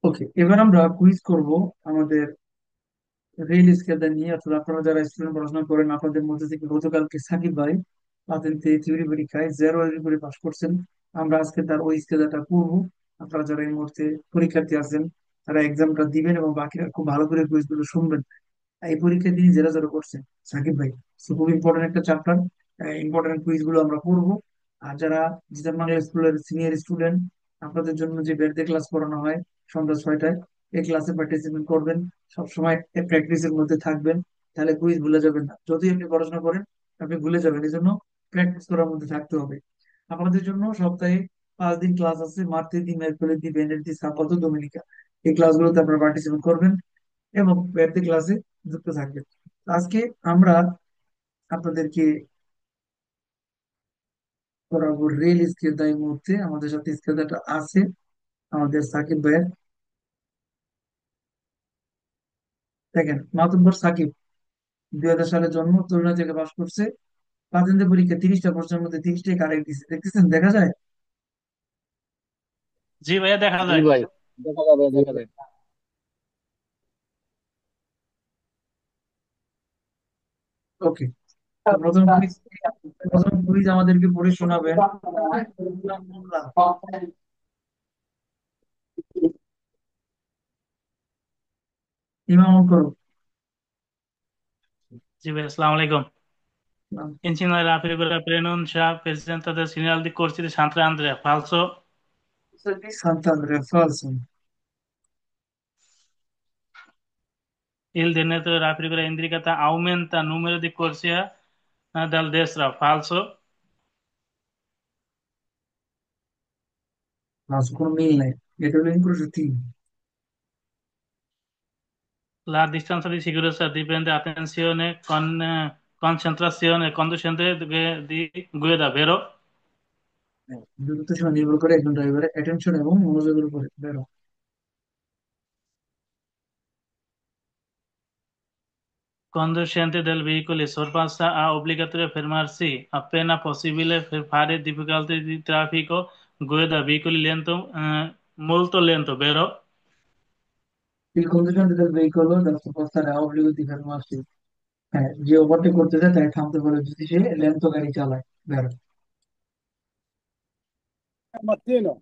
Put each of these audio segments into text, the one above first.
ওকে, এবার আমরা কুইজ করব আমাদের রিয়েল স্কেলটা নিয়ে। আসলে আপনারা যারা স্টুডেন্ট পড়াশোনা করেন, আপনাদের মধ্যে থেকে গতকালকে সাকিব ভাই পাতেন্টে থিওরি পরীক্ষায় 0 করে পাশ করছেন। আমরা আজকে তার ওই স্কেলটা করবো। আপনারা যারা এই মুহূর্তে পরীক্ষার্থী আছেন, তারা এক্সামটা দিবেন এবং বাকিরা খুব ভালো করে কুইজগুলো শুনবেন। এই পরীক্ষা দিয়ে যারা যারা করছেন সাকিব ভাই, so খুব ইম্পর্টেন্ট একটা চ্যাপ্টার, ইম্পর্টেন্ট কুইজ গুলো আমরা করবো। আর যারা জিজান বাংলা স্কুলের সিনিয়র স্টুডেন্ট, আপনাদের জন্য যে বেড়ে ক্লাস করানো হয় সন্ধ্যা 6টায়, এই ক্লাসে পার্টিসিপেট করবেন। সবসময় প্র্যাকটিসের মধ্যে থাকবেন, তাহলে কুইজ ভুলে যাবেন না। যদি আপনি পড়াশোনা করেন, আপনি ভুলে যাবেন, এই জন্য প্র্যাকটিস করার মধ্যে থাকতে হবে। আপনাদের জন্য সপ্তাহে 5 দিন ক্লাস আছে: মার্তেদি, মেরকোলেদি, ভেনেসডি, সাপাতো, ডোমিনিকা। এই ক্লাসগুলোতে আপনারা পার্টিসিপেট করবেন এবং ব্যাপী ক্লাসে যুক্ত থাকবেন। আজকে আমরা আপনাদেরকে করাবো রেল স্কেলটা। এই মুহূর্তে আমাদের সাথে স্কেলটা আছে আমাদের সাকিব ভাইয়ের। দেখেন, মাতুব্বর সাকিব 2000 সালে জন্ম, খুলনা থেকে পাশ করছে। প্রাথমিক পরীক্ষা 30টা প্রশ্নের মধ্যে 30টাই কারেক্ট দিচ্ছে, দেখতেছেন, দেখা যায়। জি ভাইয়া, দেখা জি যায়। ভাই, দেখা যাবে দেখা যায়। ওকে, তো প্রথম কুইজ আমাদেরকে পড়ে শোনাবেন ইমাম মোল্লা। ইমাম করো। জি ভাই, আসসালামু আলাইকুম. Insieme alla figura pronuncia presentata dal segnale di corsi di Sant'Andrea, falso. সান্তান্দ্রে ফালসো। Il denaro della figura indicata aumenta il numero di corsi dal destra, falso. ফালসো, কোনো মিল নাই। এটা হলো ইনক্রুশো 3। La distanza di sicurezza dipende attenzione concentrazione e conducente di guida, vero? দূরত্ব সময় নির্ভর করে একজন ড্রাইভারের অ্যাটেনশন এবং মনোযোগের উপরে, বেরো। Conducente del veicolo sorpassa a obbligatorio fermarsi appena possibile per fare difficoltà di traffico, guida veicoli lento, molto lento, vero? Il conducente del veicolo deve spostare a obbligo di fermarsi, হ্যাঁ, যে overtake করতে যায় তাকে থামতে বলে যদি সে land গাড়ি চালায়, বেরো। Mattino.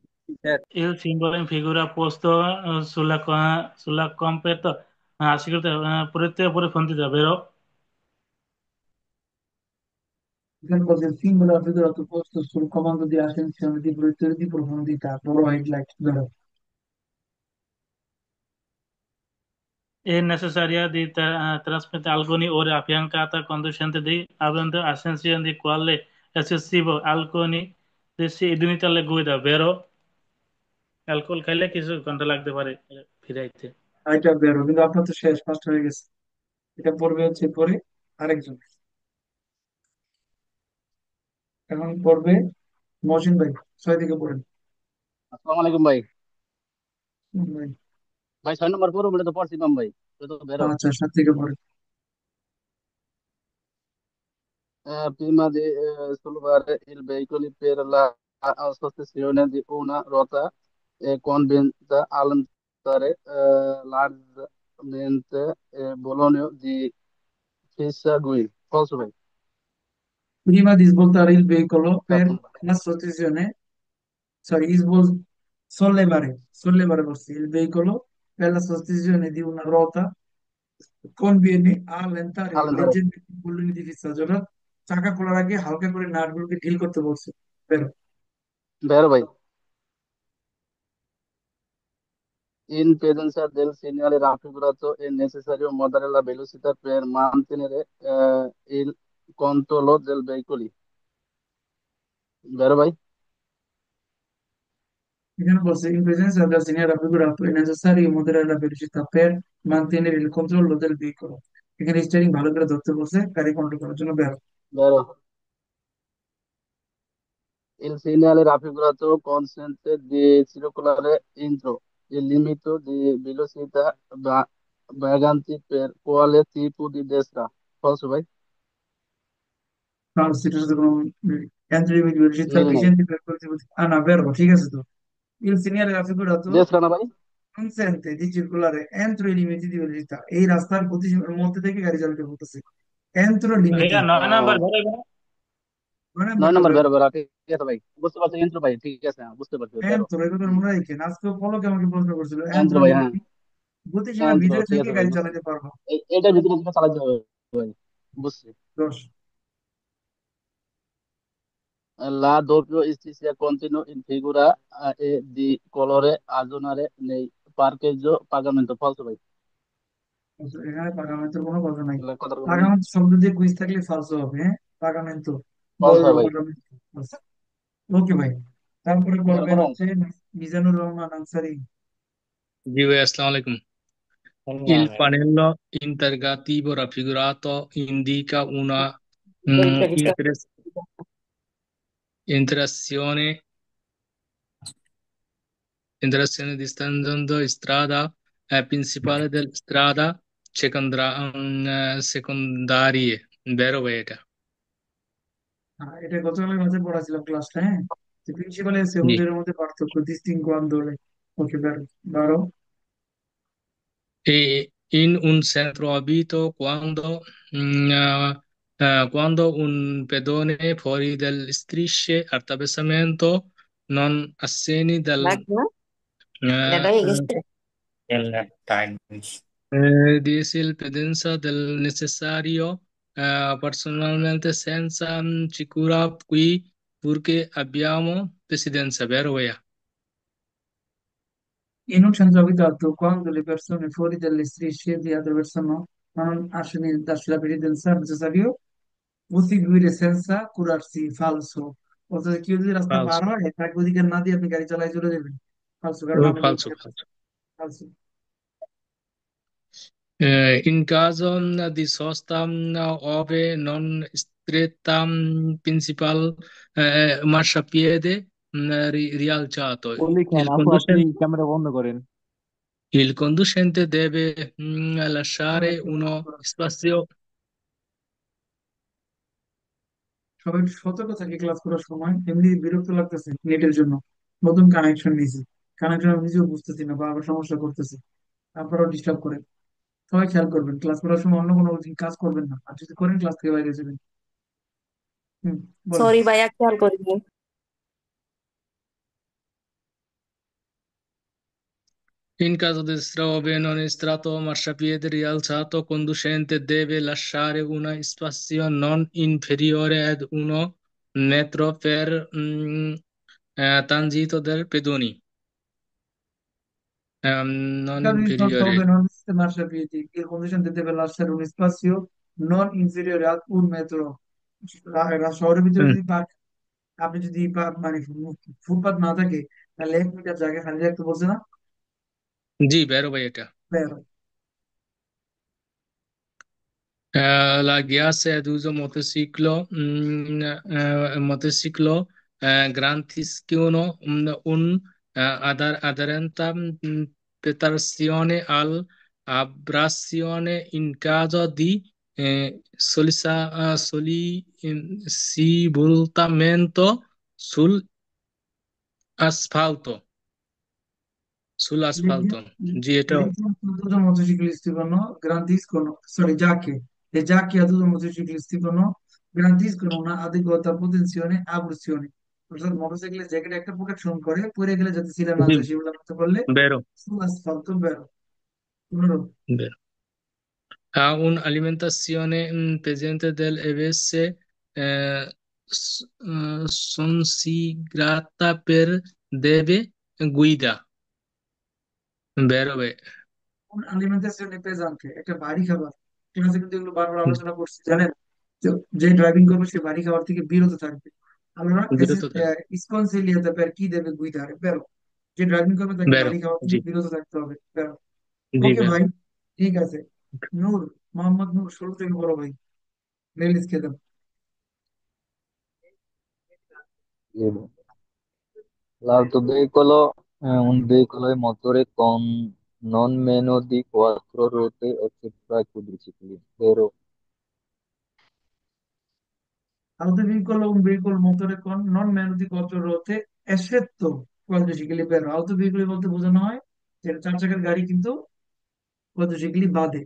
Il simbolo in figura posto sulla competa assicurata pure pure fonte, vero? এখানে বলছে symbol ফিগুরাto posto sul comando di accensione di proiettore di profondità, loro headlight, বেরো। È necessaria di trasmettere alcuni ore affiancata conducente di avendo assenzione di quale eccessivo alcuni দেশি ইডুনিটালে গুইদা বেরো alcohol খাইলে কিছু ঘন্টা লাগতে পারে ফিরাইতে. এটা বেরো, কিন্তু আপনার তো শেষ, ফার্স্ট হয়ে গেছে। এটা পড়বে হচ্ছে পরে আরেকজন। এখন পড়বে মহসিন ভাই, 6 থেকে পড়েন। আসসালামু আলাইকুম ভাই। ভাই, ভাই 6 নম্বর পড়ো বলে তো পড়ছিলাম ভাই, তো তো বেরো। আচ্ছা, 7 থেকে পড়েন। Prima di sollevare il veicolo per la associazione di una rotta è convinta all'andare largamente Bologna di Fissagui. Falso ভাই। Prima di svoltare il veicolo সাত per number la sospensione, sorry, sollevare forse il veicolo per la sospensione di una ruota conviene allentare আলেন্দারে। leggermente i bolloni di fissaggio, অর্থাৎ চাকা খোলার আগে হালকা করে নাটগুলোকে ঢিল করতে বলছে, বেরো। বেরো ভাই। In presenza del segnale raffigurato è necessario moderare la velocità per mantenere il controllo del veicolo. Vero ভাই? এখানে বলছে in presenza della segnale raffigurato è necessario moderare la velocità per mantenere il controllo del veicolo। এখানে steering ভালো করে ধরতে বলছে গাড়ি control করার জন্য, বেরো। Vero. Il segnale raffigurato consente di circolare entro il limite di velocità vaganti per quale tipo di destra. Falso ভাই? কারণ সেটার সাথে কোনো অ্যান্টিলিমিট বেশি তার মিল নাই। ভিশন বের করতে বলছে, না, বেরো, ঠিক আছে তো। il segnale raffigurato destra না ভাই? কনসেন্টে দি circolare entro i limiti di velocità, এই রাস্তার গতিসীমার মধ্যে থেকে গাড়ি চালাতে বলতেছে। এন্ত্র লিমিটি, ভাইয়া 9 নম্বর আহ, ধরে গেল। মানে 9 নম্বর বেরো। বেরো বেরো, ঠিক আছে ভাই, বুঝতে পারছি এন্ট্রো ভাই, ঠিক আছে, হ্যাঁ, বুঝতে পারছি, বেরো। এন্ত্র এই কথা হুম, মনে রাখেন, আজকে পলকে আমাকে প্রশ্ন করছিল এন্ত্র এন্ট্রো ভাই, হ্যাঁ, লিমিটি, গতিসীমার এন্ট্রো, ভিতরে ঠিক থেকে আছে ভাই, গাড়ি বুঝছি। চালাতে পারবো। এটার ভিতরে যেটা চালাতে হবে ভাই, বুঝছি। 10। La doppio istissia continuo in figura e di colore azonare nei parcheggio pagamento falso ভাই। আচ্ছা, এখানে পাগামেন্টের কোনো কথা নাই। এগুলা কথার কথা নেই, পাগামেন্ট শব্দ দিয়ে কুইজ থাকলে ফালসো হবে, হ্যাঁ। পাগামেন্ট, falso বললো হয় ভাই। পাগামেন্ট। ওকে ভাই, তারপরে এখানে করবেন করেন। হচ্ছে মিজানুর রহমান আনসারি। जी भाई अस्सलाम वालेकुम। Il pannello interrogativo raffigurato indica una interazione, interazione distante strada principale della strada secondarie, vero vero? এটা গতকালের মাঝে পড়াছিলাম ক্লাসটা, হ্যাঁ। প্রিন্সিপাল এর Sì. সেকেন্ডারির মধ্যে পার্থক্য, ডিস্টিংগুo আন্দোলে। ওকে, বারো বারো। E in un centro abito quando un pedone fuori dalle strisce attraversamento non assegni eh, dice il pendenza del necessario personalmente senza sicura qui purché abbiamo presidenza, vero? Vea? In un centro abitato, quando le persone fuori dalle strisce di attraversano non ascende la penitenza necessario proseguire senza curarsi, falso। অর্থাৎ কেউ যদি রাস্তা পার Falso. হয় তাকে অধিকার না দিয়ে আপনি গাড়ি চালায় চলে যাবেন, ফালসো, কারণ আপনি Falso, falso. ফালসো। In caso di sosta ove non stretta principal marciapiede rialzato, লিখেন আপু, আপনি ক্যামেরা বন্ধ করেন। il conducente deve সবাই lasciare একটু uno spazio. সবাই একটু সতর্ক থাকে ক্লাস করার সময়, এমনি বিরক্ত লাগতেছে নেটের জন্য। নতুন কানেকশন নিয়েছি, কানেকশন আমি নিজেও বুঝতেছি না, বারবার সমস্যা করতেছে, তারপরেও ডিস্টার্ব করে। সবাই খেয়াল করবেন, ক্লাস করার সময় অন্য কোনো কাজ করবেন না, আর যদি করেন ক্লাস থেকে বাইরে যাবেন। হুম, বলেন। সরি ভাইয়া, খেয়াল করিনি। In caso di ove non è stato marciapiede rialzato, conducente deve lasciare uno spazio non inferiore ad 1 metro per transito del pedoni. Non Caso di sosta ove inferiore. non esiste marciapiedi, il conducente deve lasciare un spazio non inferiore a 1 metro। শহরের ভিতরে Mm. যদি park, আপনি যদি মানে ফুটপাত না থাকে, তাহলে 1 metre জায়গা খালি রাখতে বলছে না। জি, vero ভাই এটা। বেরো। La Ghiasse ad uso motociclo garantiscono aderente penetrazione all'abrasione in caso di svoltamento sull'asfalto. Sull'asfalto. জি, এটা Le giacche ad uso motociclistico garantiscono, sorry, le giacche ad uso motociclistico garantiscono una adeguata protezione a pressione। অর্থাৎ মোটরসাইকেলের jacket একটা protection করে, পরে গেলে যাতে ছিঁড়ে না জি, যায় সেগুলো করতে পারলে vero, asfalto বেরো। 15। vero. Ha un'alimentazione pesante deve considerata per deve guida. Vero, beh. আলিমেন্টাসিওন পেজান্তে একটা ভারী খাবার। ক্লাসে কিন্তু এগুলো বারবার আলোচনা করছি, জানেন। যে ড্রাইভিং করবে সে ভারী খাবার থেকে বিরত থাকবে। allora বিরত থাকে। sconsigliata per chi deve guidare, vero? যে ড্রাইভিং করবে তাকে Vero, ভারী খাবার থেকে জি, বিরত থাকতে হবে, vero? জি, ওকে vero. ভাই, ঠিক আছে। নূর, মোহাম্মদ নূর, শুরু থেকে বড় ভাই, রিলিজ খেতাম। L'autoveicolo è un veicolo a motore con non meno di quattro ruote excepto i quadricicli, vero? Autoveicolo, un veicolo motore con non meno di 4 ruote, eccetto quadricicli, vero? autoveicoli বলতে বোঝানো হয় এটা 4 চাকার গাড়ি কিন্তু quadricycli বাদে।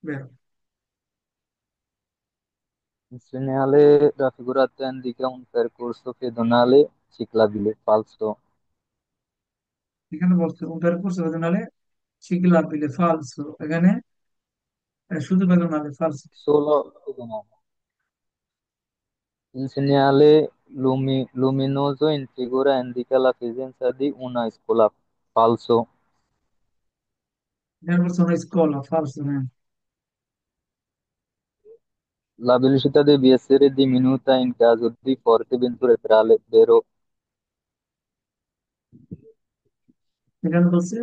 বেরো। Il segnale raffigurato indica un percorso pedonale ciclabile, falso. এখানে বলছে un percorso pedonale ciclabile, falso। এখানে শুধু pedonale, falso। Solo pedonale. Il segnale luminoso in figura indica la presenza di una scuola, falso. এখানে বলছে una scuola, falso। হ্যাঁ। La velocità deve essere diminuita in caso di forte vento laterale, vero? এখানে বলছে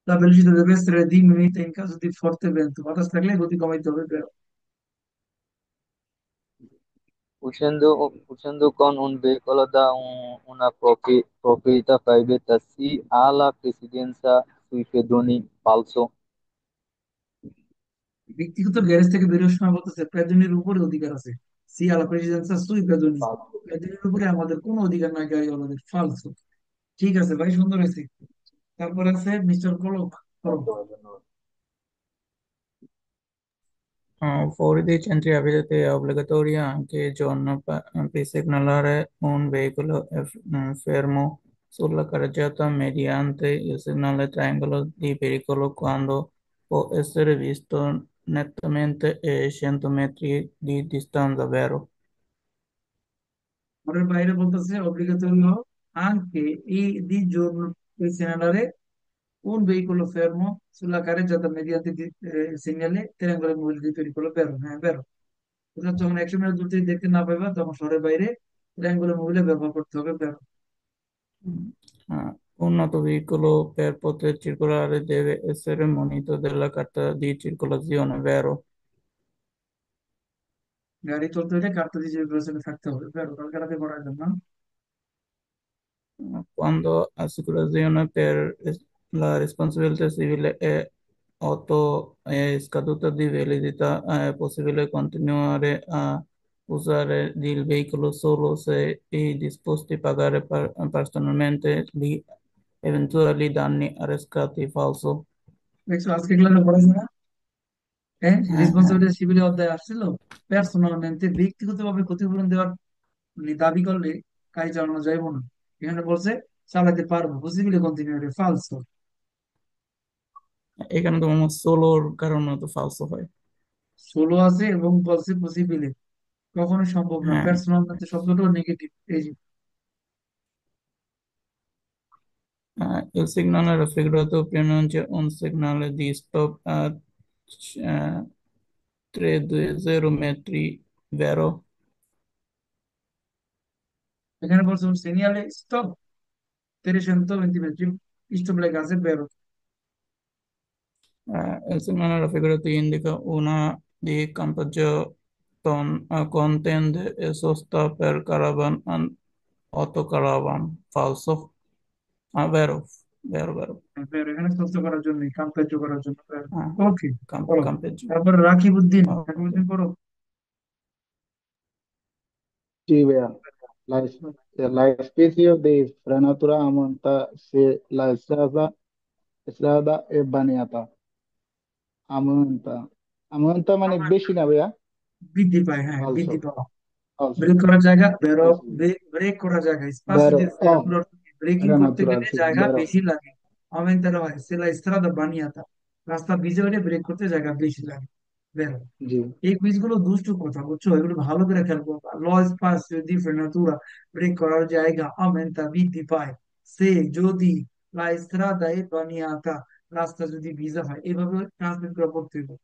la velocità deve essere diminuita in caso di forte vento, বাতাস থাকলে গতি কমাইতে হবে। বেরো। Uscendo con un veicolo da una proprietà privata si ha la presidenza sui pedoni, falso. ব্যক্তিগত garage থেকে বেরোনোর সময় বলতেছে প্যাডেনের উপরে অধিকার আছে। সি আলা প্রেসিডেন্সা সুই প্যাডনি, Falso. প্যাডেনের উপরে আমাদের কোনো অধিকার নাই গাড়িওয়ালাদের। ফালসো। ঠিক আছে ভাই, সুন্দর হয়েছে। তারপরে আছে মিস্টার কলক, করো। Fuori dei centri abitati è obbligatorio anche il giorno per segnalare un veicolo fermo sulla carreggiata mediante il segnale triangolo di pericolo quando può essere visto nettamente a 100 metri di distanza, vero? ঘরের বাইরে বলতেছে অব্লিগাtorio anche e di giorno per segnalare un veicolo fermo sulla carreggiata mediante segnale triangolo movimento di pericolo। বেরো, হ্যাঁ বেরো। অর্থাৎ যখন 100 metre দূর থেকে দেখতে না পাইবা তখন শহরের বাইরে ট্রায়াঙ্গুলার মোবিলে ব্যবহার করতে হবে। বেরো। Un autoveicolò per poter circolare deve essere munito della carta di circolazione, vero? গাড়ি চলতে হলে কার্তা দিয়ে নির্বাচনে থাকতে হবে। বেরো, কালকে করার জন্য। Quando assicurazione per la responsabilità civile è scaduta di validità, è possibile continuare a usare il veicolo solo se è disposti a pagare personalmente gli eventuali danni arrecati, falso? দেখছো আজকে ক্লাসে পড়াইছে না? হ্যাঁ, হ্যাঁ, হ্যাঁ। রেসপন্সিবিলিটি সিভিলে অধ্যায় আসছিল। পার্সোনালmente ব্যক্তিগতভাবে ক্ষতিপূরণ দেওয়ার দাবি করলে গাড়ি চালানো যাইব না। এখানে বলছে চালাতে পারবো, পসিবলি কন্টিনিউয়ারি, ফালসো। এখানে তো আমার সোলোর কারণে তো ফালসো হয়। সোলো আছে এবং বলছে পসিবলি, কখনোই সম্ভব না। হ্যাঁ, পার্সোনালmente শব্দটাও নেগেটিভ। এই যে il segnale raffigurato pronuncia un segnale di stop a 320 metri, vero? এখানে বলছে সিনিয়ালে স্টপ 320 metri, স্টপ লেখা আছে। বেরো। Il segnale raffigurato indica una di campeggio con tende e sosta per caravan and autocaravan, falso? Ah, vero, vero, vero. বেরো, এখানে সুস্থ করার জন্য, কাম্পেজ্য করার জন্য। Ah, ওকে, বলো। campeggio. তারপর রাকিবউদ্দিন, Ok. রাকিবউদ্দিন পড়ো। Sí, vea. La especie de Frenatura aumenta si estrada es baneata. Aumenta. Aumenta মানে আমার বেশি না ভাইয়া? বৃদ্ধি পায়, হ্যাঁ Also, বৃদ্ধি পায়। also, ব্রেক করার জায়গা, বেরো। also. ব্রেক করার জায়গা, স্পাসিও Vero, di frenatura, ব্রেকিং করতে Frenatura, গেলে sì, জায়গা vero. বেশি লাগে। aumentare হয় se la strada bagnata, রাস্তা ভিজে হলে ব্রেক করতে জায়গা বেশি লাগে। বেরো। জি, এই কুইজ গুলো দুষ্টু কথা, বুঝছো? এগুলো ভালো করে খেয়াল করবা। ল স্পাসিও দি frenatura, ব্রেক করার জায়গা aumenta বৃদ্ধি পায় সে যদি la strada è bagnata, রাস্তা যদি ভিজা হয়। এইভাবে ট্রান্সলেট করে পড়তে হবে,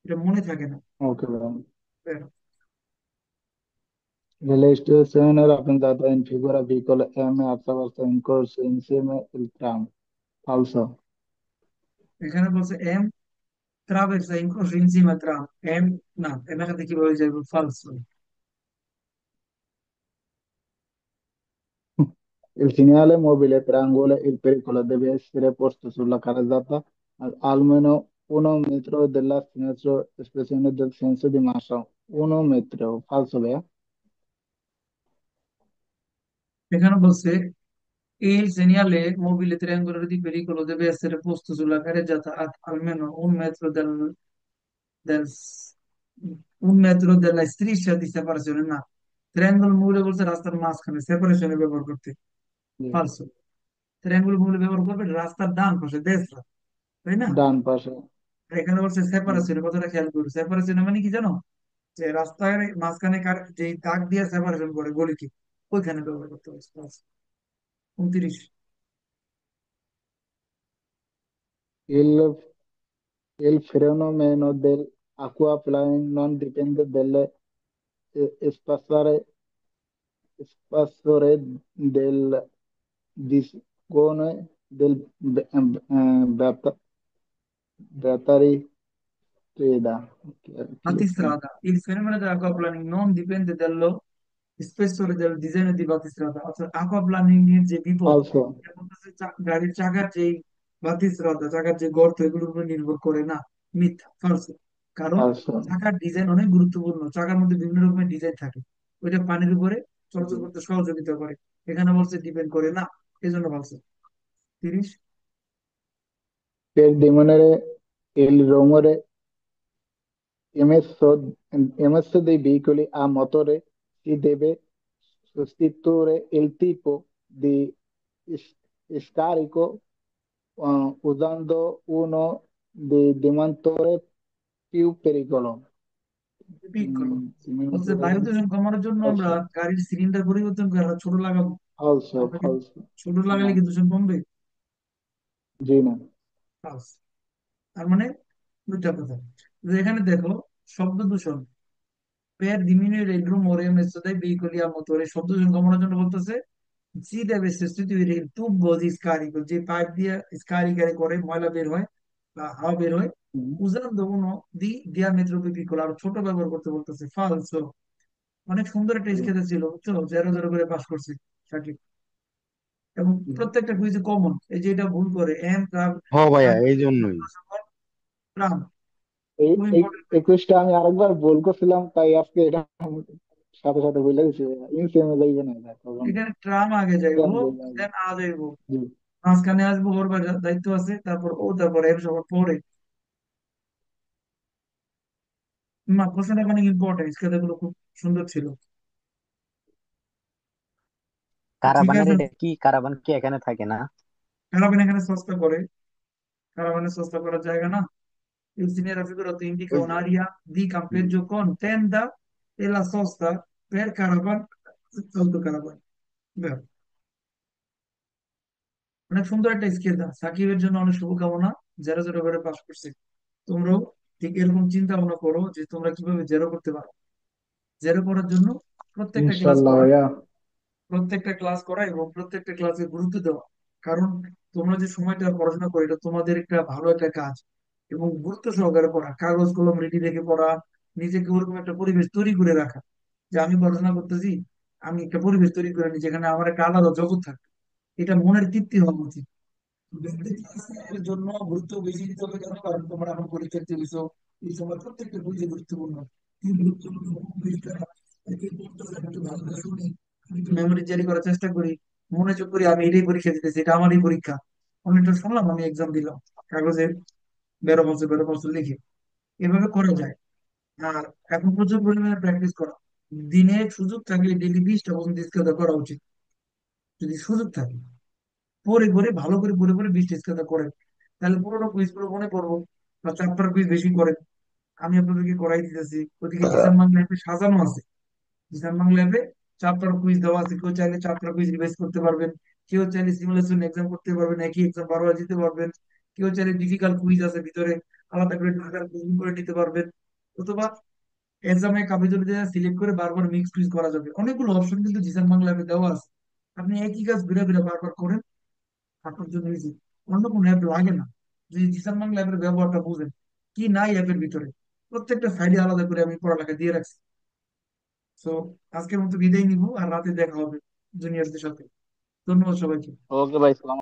এটা মনে থাকে না। ok, vero. বেরো। L'illustrazione rappresentata in figura piccola M attraverso in corso insieme il tram. Falso. এখানে বলছে এম ট্রাভেলস ইনক্রোশ ইনসিমা ট্রাম। এম না, এম এখানে কিভাবে যাইব? ফালসো। Il segnale mobile triangolo il pericolo deve essere posto sulla carreggiata almeno 1 metro dalla finestra espressione del senso di marcia. 1 metro. Falso, vero? এখানে বলছে Il segnale mobile triangolare di pericolo deve essere posto sulla carreggiata a almeno 1 metro del- 1 metro della striscia di separazione. No. Triangolo mobile বলছে রাস্তার মাঝখানে সেপারেশনে ব্যবহার করতে। জি, ফালসো। ট্রায়াঙ্গুল মবলে ব্যবহার করবে রাস্তার ডান পাশে দেশরা, তাই না? ডান পাশে। আর এখানে বলছে হুম, সেপারেশনের কথাটা খেয়াল করো, সেপারেশন মানে কি জানো? যে রাস্তার মাঝখানে যে দাগ দিয়ে সেপারেশন করে গলিকে, ওইখানে ব্যবহার করতে হবে। 29। Il, il fenomeno dell'acquaplaning non dipende dal spessore del discone del battery che Battistrada. Il fenomeno dell'acquaplaning non dipende dallo spessore del disegno di battistrada, অর্থাৎ aquaplaning এর যে বিপদ, falso, এটা বলতেছে গাড়ির চাকার যে বাতিস্রাদা, চাকার যে গর্ত, এগুলোর উপর নির্ভর করে না। মিথ্যা, ফালস। কারণ falso, চাকার ডিজাইন অনেক গুরুত্বপূর্ণ, চাকার মধ্যে বিভিন্ন রকমের ডিজাইন থাকে, ওইটা পানির উপরে চলাচল করতে সহযোগিতা করে। এখানে বলছে ডিপেন্ড করে না, এই জন্য বলছে। 30। per diminuire il rumore emesso dai veicoli a motore si deve sostituire il tipo di s- scarico usando uno dei motori più pericolosi. পিকলো বলছে Simulatore বায়ু দূষণ কমানোর জন্য আমরা falso, গাড়ির সিলিন্ডার পরিবর্তন করে আরো ছোট লাগাবো। falso, আমরা কি falso. ছোট লাগালে কি No, দূষণ কমবে? Gino. False। তার মানে দুইটা কথা। যে এখানে দেখো, শব্দ দূষণ, per diminuire il rumore emesso dai veicoli a motore, শব্দ দূষণ কমানোর জন্য বলতেছে si deve sostituire il tubo di scarico, যে পাইপ দিয়ে স্কারিকারে করে ময়লা বের হয় বা হাওয়া বের হয়, Mm. usando uno di diametro più piccolo, আর ছোট ব্যবহার করতে বলতেছে। ফালসো। অনেক সুন্দর একটা Sì. স্কেচ ছিল, বুঝছো, 0-0 করে পাস করছি। সঠিক। এবং Mm. প্রত্যেকটা কুইজে কমন, এই যে এটা ভুল করে এম ট্রাম, হ ভাইয়া এই জন্যই। ট্রাম, এই খুব এই ইম্পর্টেন্ট। এই কুইজটা আমি আরেকবার ভুল করছিলাম, তাই আজকে এটা সাথে সাথে বলে দিচ্ছি। ইনসেমে যাইবে না এটা কখনো। এখানে ট্রাম আগে ট্রেন যাইবো, যাইবে আগে। দেন আ যাইবো, জি। মাঝখানে আসবো, ওর দায়িত্ব আছে, তারপর ও, তারপর এর সবার পরে। না, প্রশ্নটা অনেক ইম্পর্টেন্ট, স্কেচগুলো খুব সুন্দর ছিল। তো ঠিক কারাবানের আছে। এটা কি, কারাবান কি এখানে থাকে না? কারাবিন এখানে সস্তা করে, কারাবানে সস্তা করার জায়গা না। Il segnale raffigurato indica ওই যে un'area di campeggio con tenda e la sosta per caravan autocaravan. Vero। অনেক সুন্দর একটা স্কেচ দাও, সাকিবের জন্য অনেক শুভকামনা। 0-0 করে পাস করছে। তোমরাও ঠিক এরকম চিন্তা ভাবনা করো যে তোমরা কিভাবে জেরো করতে পারো। জেরো করার জন্য প্রত্যেকটা ক্লাস ইনশাল্লাহ করা, ভাইয়া। প্রত্যেকটা ক্লাস করা এবং প্রত্যেকটা ক্লাসে গুরুত্ব দেওয়া। কারণ তোমরা যে সময়টা পড়াশোনা করো, এটা তোমাদের একটা ভালো একটা কাজ, এবং গুরুত্ব সহকারে পড়া, কাগজ কলম রেডি রেখে পড়া, নিজেকে ওরকম একটা পরিবেশ তৈরি করে রাখা, যে আমি পড়াশোনা করতেছি, আমি একটা পরিবেশ তৈরি করে নিই যেখানে আমার একটা আলাদা জগৎ থাকে। এটা মনের তৃপ্তি হওয়া উচিত। ব্যক্তির ক্লাসের জন্য গুরুত্ব বেশি দিতে হবে, কেন? কারণ তোমরা এখন পরীক্ষার্থী হইছো, এই সময় প্রত্যেকটা বুঝে গুরুত্বপূর্ণ। কি গুরুত্বপূর্ণ পরীক্ষা, একে পড়তে হবে, একটু ভালো করে শুনি, আমি একটু মেমোরি জারি করার চেষ্টা করি, মনে চোখ করি আমি এটাই পরীক্ষা দিতেছি, এটা আমারই পরীক্ষা। অনেকটা শুনলাম, আমি এক্সাম দিলাম, কাগজে 12 বছর লিখে। এভাবে করা যায়। আর এখন প্রচুর পরিমাণে প্র্যাকটিস করা, দিনে সুযোগ থাকলে ডেলি 20টা পর্যন্ত স্কেল করা উচিত, যদি সুযোগ থাকে। পরে পরে ভালো করে পরে পরে 20টা স্কেল করেন, তাহলে পুরোনো কুইজ গুলো মনে পড়বো। বা চ্যাপ্টার কুইজ বেশি করেন, আমি আপনাদেরকে করাই দিতেছি। ওদিকে জিসান বাংলা অ্যাপে সাজানো আছে, জিসান বাংলা অ্যাপে চ্যাপ্টার কুইজ দেওয়া আছে, কেউ চাইলে চ্যাপ্টার কুইজ রিভাইজ করতে পারবেন, কেউ চাইলে সিমুলেশন এক্সাম করতে পারবেন, একই এক্সাম বারবার দিতে পারবেন, কেউ চাইলে ডিফিকাল্ট কুইজ আছে ভিতরে, আলাদা করে ডিফিকাল্ট কুইজ করে নিতে পারবেন, অথবা এক্সামে কাপিজলে সিলেক্ট করে বারবার মিক্স কুইজ করা যাবে। অনেকগুলো অপশন কিন্তু জিসান বাংলা অ্যাপে দেওয়া আছে। আপনি একই কাজ ঘুরে ঘুরে বারবার করেন, আপনার জন্য ইজি। অন্য কোনো অ্যাপ লাগে না, যদি জিসান বাংলা অ্যাপের ব্যবহারটা বুঝেন। কি নাই অ্যাপের ভিতরে, প্রত্যেকটা সাইডে আলাদা করে আমি পড়ালেখা দিয়ে রাখছি। তো আজকের মতো বিদায় নিব, আর রাতে দেখা হবে জুনিয়রদের সাথে। ধন্যবাদ সবাইকে। ওকে ভাই, সালাম।